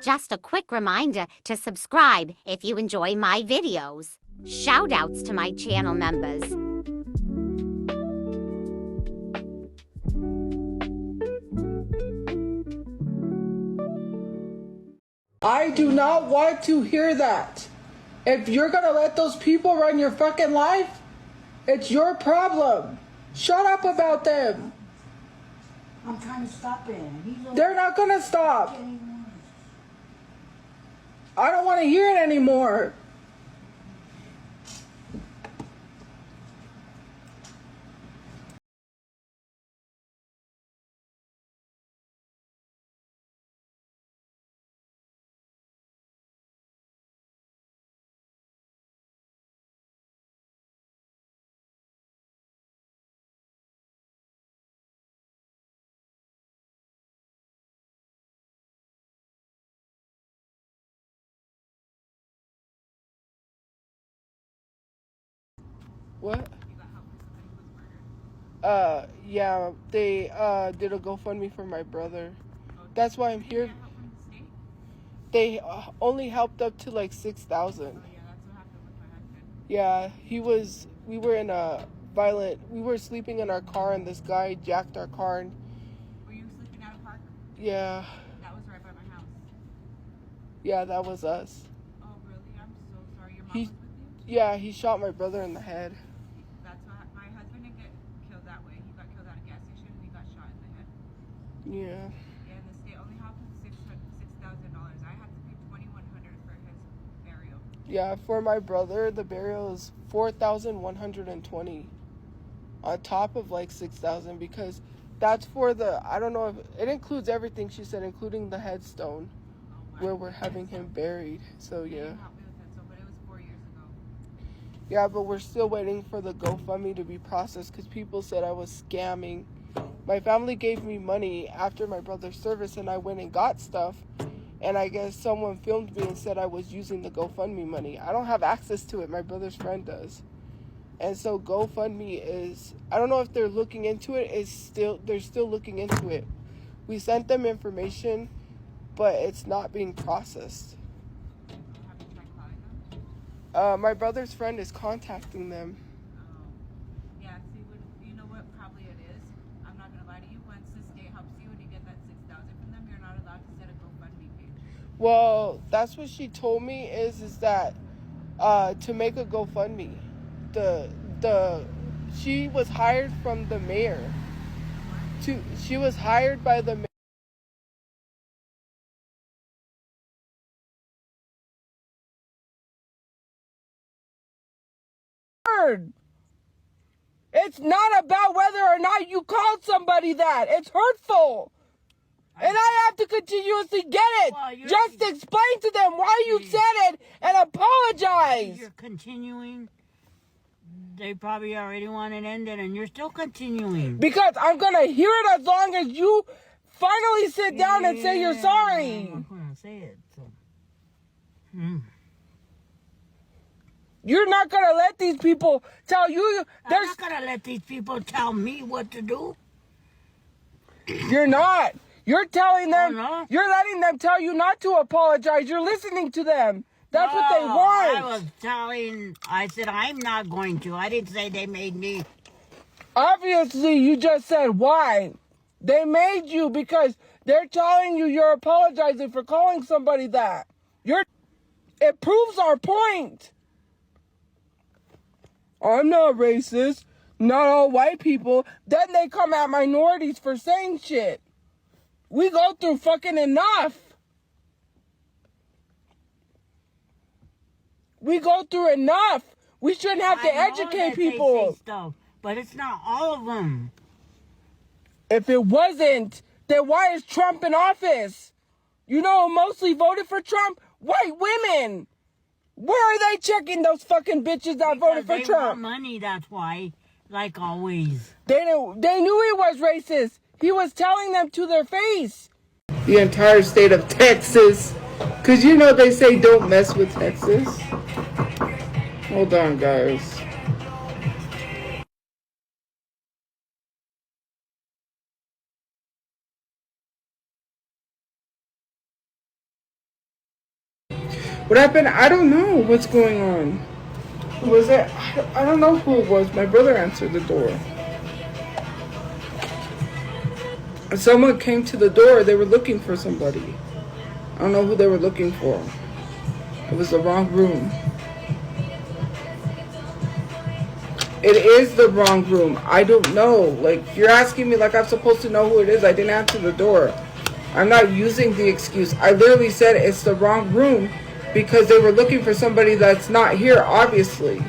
Just a quick reminder to subscribe if you enjoy my videos. Shoutouts to my channel members. I do not want to hear that. If you're gonna let those people run your fucking life, it's your problem. Shut up about them. I'm trying to stop it. They're not gonna stop. I don't want to hear it anymore. What? Yeah, they did a GoFundMe for my brother. That's why I'm here. They only helped up to like 6,000. Yeah, that's what happened with my husband. Yeah, we were in a we were sleeping in our car and this guy jacked our car. And, were you sleeping out of park? Yeah. That was right by my house. Yeah, that was us. Oh, really? I'm so sorry. Your mom was with you? Yeah, he shot my brother in the head. That's what my husband didn't get killed that way. He got killed at a gas station and he got shot in the head. Yeah. Yeah, and the state only helped him $6,000. I had to pay $2,100 for his burial. Yeah, for my brother, the burial is 4,120 on top of like 6,000 because that's for the, I don't know if it includes everything she said, including the headstone where we're having him buried. So yeah. They didn't help me with headstone, but it was 4 years ago. Yeah, but we're still waiting for the GoFundMe to be processed because people said I was scamming. My family gave me money after my brother's service and I went and got stuff. And I guess someone filmed me and said I was using the GoFundMe money. I don't have access to it. My brother's friend does. And so GoFundMe is, I don't know if they're looking into it. They're still looking into it. We sent them information, but it's not being processed. Have you tried calling them? My brother's friend is contacting them. Yeah, see, you know what probably it is? I'm not going to lie to you. Once the state helps you and you get that $6,000 from them, you're not allowed to set a GoFundMe page. Well, that's what she told me is that to make a GoFundMe, she was hired from the mayor. She was hired by the mayor. It's not about whether or not you called somebody that. It's hurtful. And I have to continuously get it. Well, just explain to them why you said it and apologize. You're continuing. They probably already want it ended, and you're still continuing. Because I'm going to hear it as long as you finally sit down and say you're sorry. I'm not going to say it. So. You're not going to let these people tell you. I'm not going to let these people tell me what to do. You're not. You're telling them. Oh, no? You're letting them tell you not to apologize. You're listening to them. That's what they want. I said, I'm not going to. I didn't say they made me. Obviously, you just said why. They made you because they're telling you you're apologizing for calling somebody that. It proves our point. I'm not racist. Not all white people. Then they come at minorities for saying shit. We go through fucking enough. We go through enough. We shouldn't have to educate people. They say stuff, but it's not all of them. If it wasn't, then why is Trump in office? You know who mostly voted for Trump? White women. Where are they checking those fucking bitches that voted for Trump? Trump? Want money, that's why. Like always. They knew he was racist. He was telling them to their face. The entire state of Texas. Because you know they say don't mess with Texas. Hold on, guys. What happened? I don't know what's going on. Who was it? I don't know who it was. My brother answered the door. And someone came to the door. They were looking for somebody. I don't know who they were looking for. It was the wrong room. It is the wrong room. I don't know. Like, you're asking me like I'm supposed to know who it is. I didn't answer the door. I'm not using the excuse. I literally said it's the wrong room because they were looking for somebody that's not here, obviously.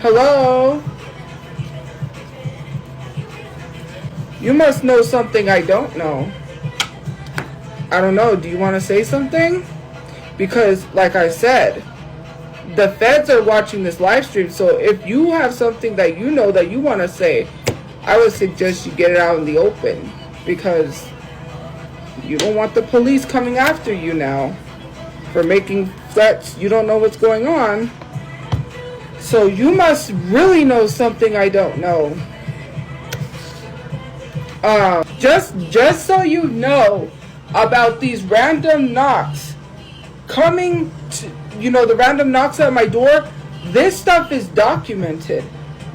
Hello? You must know something I don't know. I don't know. Do you want to say something? Because, like I said, the feds are watching this live stream, so if you have something that you know that you want to say, I would suggest you get it out in the open, because you don't want the police coming after you now for making threats. You don't know what's going on, so you must really know something I don't know. Just so you know about these random knocks coming to, you know, the random knocks at my door, this stuff is documented,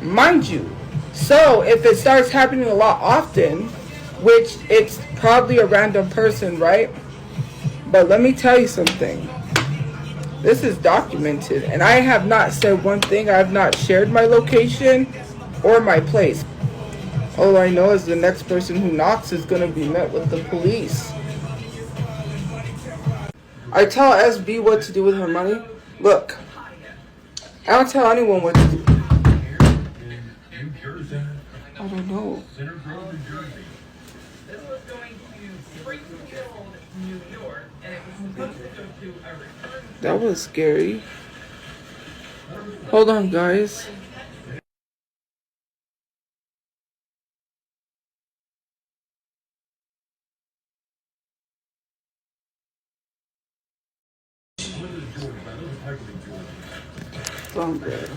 mind you. So if it starts happening a lot often, which it's probably a random person, right? But let me tell you something. This is documented, and I have not said one thing. I have not shared my location or my place. All I know is the next person who knocks is going to be met with the police. I tell SB what to do with her money. Look, I don't tell anyone what to do. I don't know. That was scary. Hold on, guys. I'm good.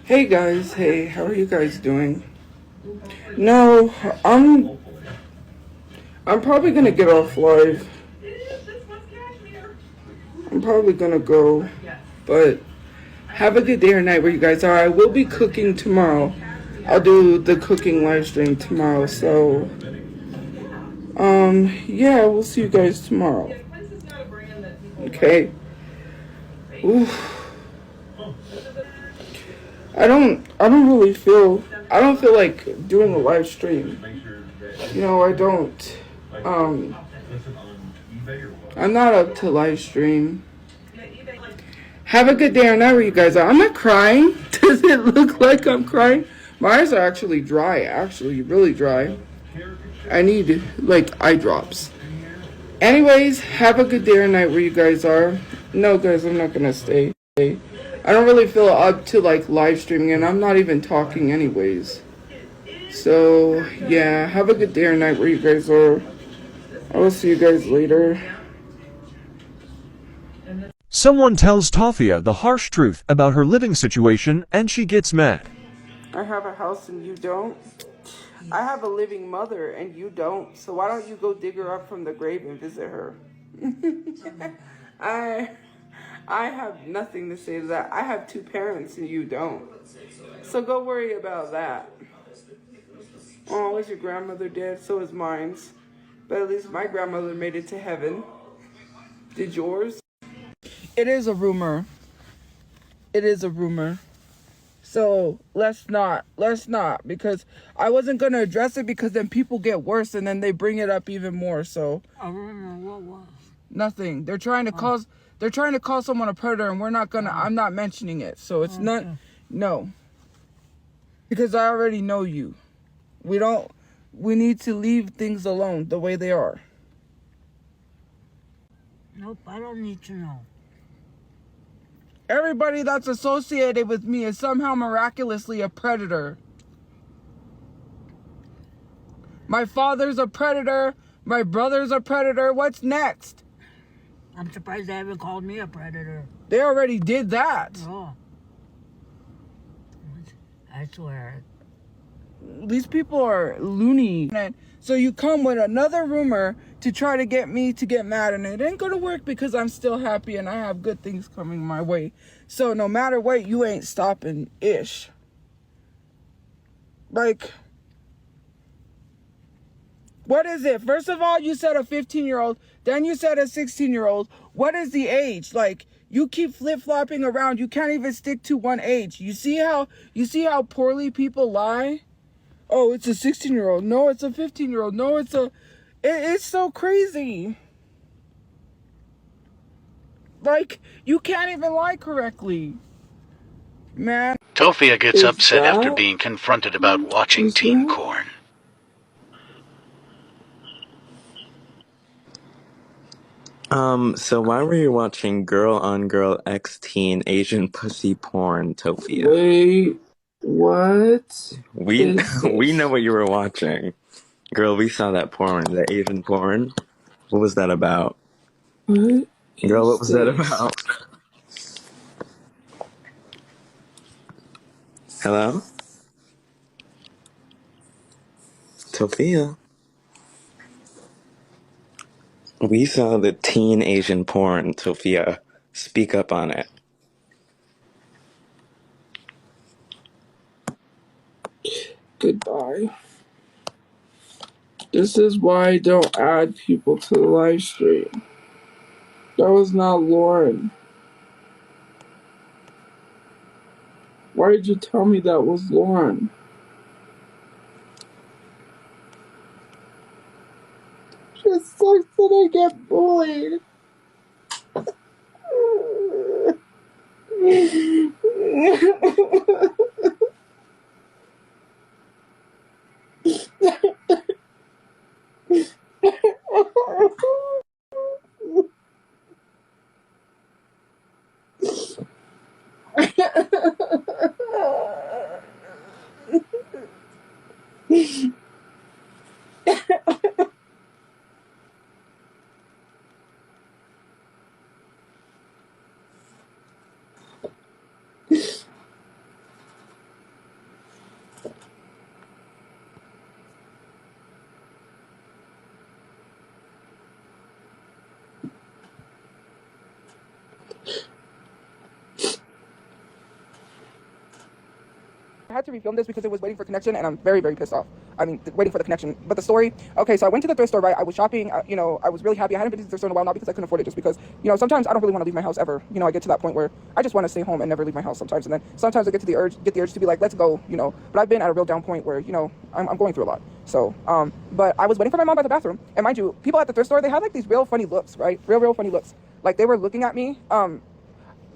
Hey guys, hey, how are you guys doing? No, I'm probably gonna get off live. I'm probably gonna go, but have a good day or night where you guys are. I will be cooking tomorrow. I'll do the cooking live stream tomorrow, so yeah, we'll see you guys tomorrow. Okay. Oof. I don't feel like doing a live stream. You know, I don't. I'm not up to live stream. Have a good day or night where you guys are. I'm not crying. Does it look like I'm crying? My eyes are actually dry, actually, really dry. I need, like, eye drops. Anyways, have a good day or night where you guys are. No, guys, I'm not gonna stay. I don't really feel up to, like, live streaming, and I'm not even talking anyways. So, yeah, have a good day or night where you guys are. I will see you guys later. Someone tells Tophia the harsh truth about her living situation, and she gets mad. I have a house and you don't. I have a living mother and you don't. So why don't you go dig her up from the grave and visit her? I have nothing to say to that. I have two parents and you don't. So go worry about that. Oh, is your grandmother dead? So is mine. But at least my grandmother made it to heaven. Did yours? It is a rumor. It is a rumor. So let's not, because I wasn't going to address it because then people get worse and then they bring it up even more. So I remember what was. Nothing. They're trying to call someone a predator, and I'm not mentioning it. So it's not, no. Because I already know you. We need to leave things alone the way they are. Nope, I don't need to know. Everybody that's associated with me is somehow miraculously a predator. My father's a predator. My brother's a predator. What's next? I'm surprised they haven't called me a predator. They already did that. Oh. I swear. these people are loony. So you come with another rumor to try to get me to get mad, and it ain't gonna work because I'm still happy and I have good things coming my way. So no matter what, you ain't stopping ish. Like, what is it? First of all, you said a 15-year-old, then you said a 16-year-old. What is the age? Like, you keep flip-flopping around. You can't even stick to one age. You see how poorly people lie? Oh, it's a 16-year-old. No, it's a 15-year-old. No, it's so crazy. Like, you can't even lie correctly. Man. Tophia gets upset after being confronted about watching teen porn. So why were you watching girl on girl X-teen Asian pussy porn, Tophia? Wait, what? We know what you were watching. Girl, we saw that porn, the Asian porn. What was that about? What? Girl, what was that about? Hello? Tophia? We saw the teen Asian porn, Tophia. Speak up on it. Goodbye. This is why I don't add people to the live stream. That was not Lauren. Why did you tell me that was Lauren? It sucks that I get bullied. I had to refilm this because it was waiting for connection, and I'm very, very pissed off. I mean, waiting for the connection. But the story, okay, so I went to the thrift store, right? I was shopping, I was really happy. I hadn't been to the thrift store in a while, not because I couldn't afford it, just because, sometimes I don't really want to leave my house ever. I get to that point where I just want to stay home and never leave my house sometimes. And then sometimes I get the urge to be like, let's go, But I've been at a real down point where, I'm going through a lot. So, but I was waiting for my mom by the bathroom. And mind you, people at the thrift store, they had like these real funny looks, right? Real funny looks. Like they were looking at me. I'm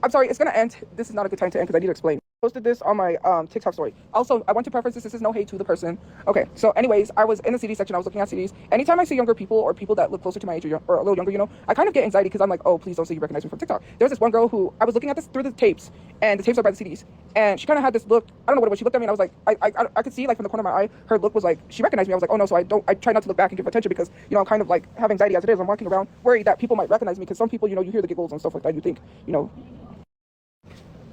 sorry, it's going to end. This is not a good time to end because I need to explain. Posted this on my TikTok story. Also, I want to preface this is no hate to the person. Okay, so anyways, I was in the CD section. I was looking at CDs. Anytime I see younger people or people that look closer to my age or a little younger, I kind of get anxiety because I'm like, oh, please don't say you recognize me from TikTok. There was this one girl who I was looking at this through the tapes, and the tapes are by the CDs, and she kind of had this look. I don't know what it was. She looked at me, and I was like, I could see like from the corner of my eye, her look was like she recognized me. I was like, oh no, so I try not to look back and give attention because I'm kind of like have anxiety as it is. I'm walking around worried that people might recognize me because some people, you hear the giggles and stuff like that. You think,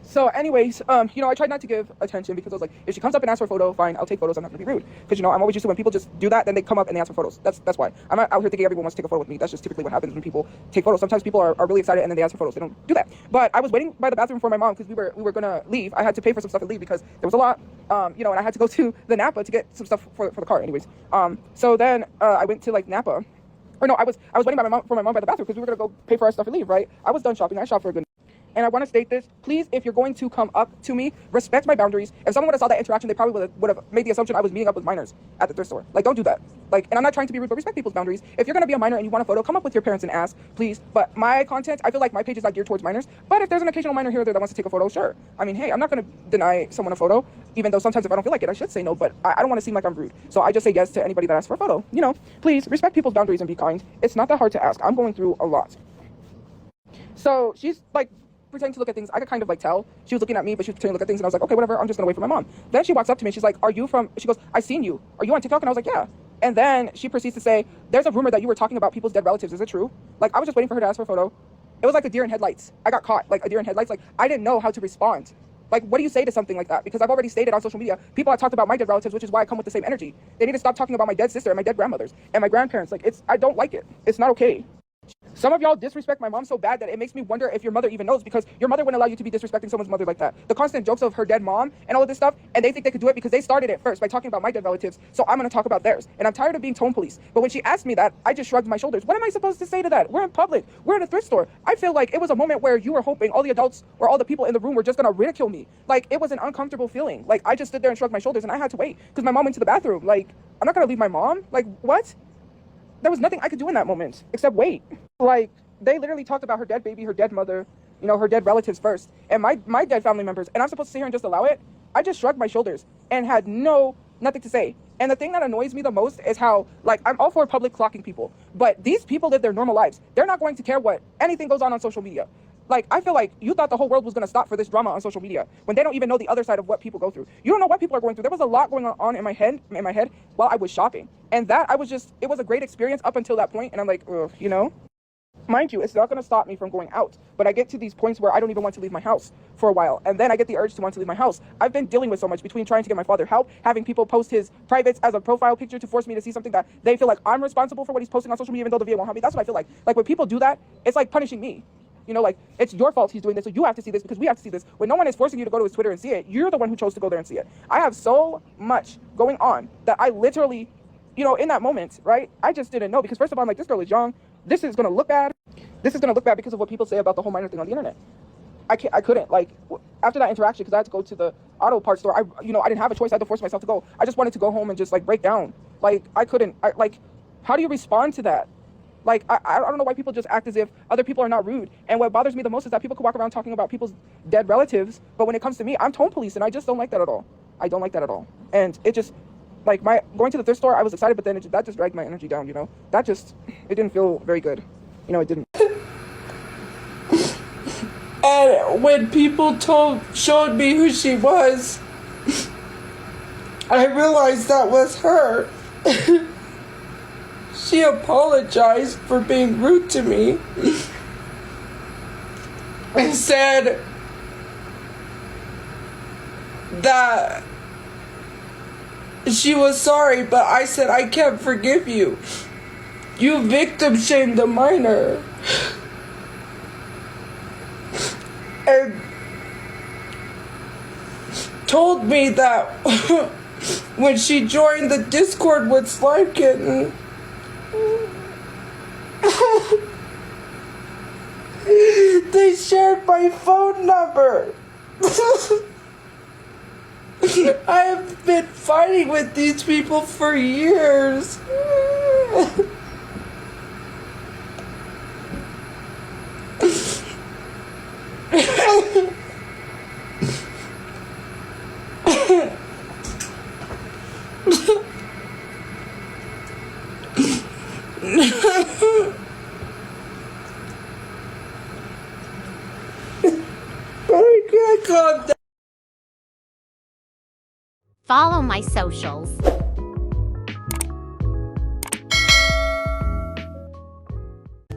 So anyways, I tried not to give attention because I was like, if she comes up and asks for a photo, fine, I'll take photos. I'm not going to be rude. Because, I'm always used to when people just do that, then they come up and they ask for photos. That's why. I'm not out here thinking everyone wants to take a photo with me. That's just typically what happens when people take photos. Sometimes people are really excited and then they ask for photos. They don't do that. But I was waiting by the bathroom for my mom because we were going to leave. I had to pay for some stuff and leave because there was a lot, and I had to go to the Napa to get some stuff for the car anyways. So then I went to like Napa. Or no, I was waiting for my mom by the bathroom because we were going to go pay for our stuff and leave, right? I was done shopping. I shopped for a good. And I want to state this, please, if you're going to come up to me, respect my boundaries. If someone would have saw that interaction, they probably would have made the assumption I was meeting up with minors at the thrift store. Like, don't do that. Like, and I'm not trying to be rude, but respect people's boundaries. If you're going to be a minor and you want a photo, come up with your parents and ask, please. But my content, I feel like my page is not geared towards minors. But if there's an occasional minor here or there that wants to take a photo, sure. I mean, hey, I'm not going to deny someone a photo, even though sometimes if I don't feel like it, I should say no. But I don't want to seem like I'm rude. So I just say yes to anybody that asks for a photo. Please respect people's boundaries and be kind. It's not that hard to ask. I'm going through a lot. So she's like, pretending to look at things. I could kind of like tell she was looking at me, but she was pretending to look at things, and I was like, okay, whatever, I'm just gonna wait for my mom. Then she walks up to me and she's like, she goes, I seen you, are you on TikTok? And I was like, yeah. And then she proceeds to say, there's a rumor that you were talking about people's dead relatives, is it true? Like, I was just waiting for her to ask for a photo. It was like a deer in headlights. I got caught like a deer in headlights. Like, I didn't know how to respond. Like, what do you say to something like that? Because I've already stated on social media, people have talked about my dead relatives, which is why I come with the same energy. They need to stop talking about my dead sister and my dead grandmothers and my grandparents. Like, I don't like it. It's not okay. Some of y'all disrespect my mom so bad that it makes me wonder if your mother even knows, because your mother wouldn't allow you to be disrespecting someone's mother like that. The constant jokes of her dead mom and all of this stuff, and they think they could do it because they started it first by talking about my dead relatives, so I'm going to talk about theirs. And I'm tired of being tone police. But when she asked me that, I just shrugged my shoulders. What am I supposed to say to that? We're in public. We're in a thrift store. I feel like it was a moment where you were hoping all the adults or all the people in the room were just going to ridicule me. Like, it was an uncomfortable feeling. Like, I just stood there and shrugged my shoulders, and I had to wait because my mom went to the bathroom. Like, I'm not going to leave my mom. Like, what? There was nothing I could do in that moment except wait. Like, they literally talked about her dead baby, her dead mother, you know, her dead relatives first, and my dead family members, and I'm supposed to sit here and just allow it? I just shrugged my shoulders and had nothing to say. And the thing that annoys me the most is how, like, I'm all for public clocking people, but these people live their normal lives. They're not going to care what anything goes on social media. Like, I feel like you thought the whole world was going to stop for this drama on social media when they don't even know the other side of what people go through. You don't know what people are going through. There was a lot going on in my head while I was shopping. And that it was a great experience up until that point. And I'm like, ugh, you know? Mind you, it's not going to stop me from going out, but I get to these points where I don't even want to leave my house for a while, and then I get the urge to want to leave my house. I've been dealing with so much between trying to get my father help, having people post his privates as a profile picture to force me to see something that they feel like I'm responsible for what he's posting on social media, even though the video won't help me. That's what I feel like. Like, when people do that, it's like punishing me. You know, like, it's your fault he's doing this, so you have to see this because we have to see this. When no one is forcing you to go to his Twitter and see it, you're the one who chose to go there and see it. I have so much going on that I literally, you know, in that moment, right, I just didn't know, because first of all, I'm like, this girl is young. This is going to look bad. This is going to look bad because of what people say about the whole minor thing on the internet. I couldn't, like, after that interaction, because I had to go to the auto parts store, I didn't have a choice. I had to force myself to go. I just wanted to go home and just, like, break down. Like, I couldn't, like, how do you respond to that? Like, I don't know why people just act as if other people are not rude. And what bothers me the most is that people could walk around talking about people's dead relatives, but when it comes to me, I'm tone police, and I just don't like that at all. I don't like that at all. And it just, like, going to the thrift store, I was excited, but then that just dragged my energy down, you know? It didn't feel very good. You know, it didn't. And when people showed me who she was, I realized that was her. She apologized for being rude to me and said that she was sorry, but I said, I can't forgive you. You victim shamed the minor. And told me that when she joined the Discord with Slime Kitten, they shared my phone number. I have been fighting with these people for years. I can't calm down. Follow my socials.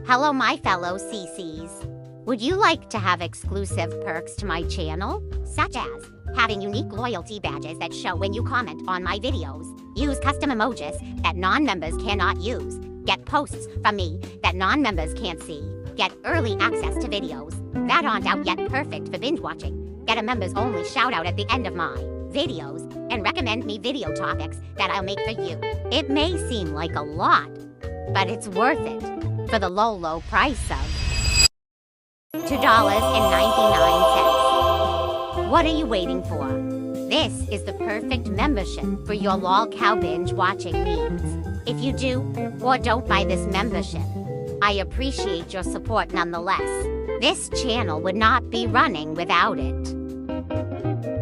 Hello, my fellow CCs. Would you like to have exclusive perks to my channel? Such as having unique loyalty badges that show when you comment on my videos, use custom emojis that non-members cannot use, get posts from me that non-members can't see, get early access to videos that aren't out yet, perfect for binge watching, get a members only shout out at the end of my videos, and recommend me video topics that I'll make for you. It may seem like a lot, but it's worth it for the low price of $2.99. What are you waiting for? This is the perfect membership for your lol cow binge watching needs. If you do or don't buy this membership, I appreciate your support nonetheless. This channel would not be running without it.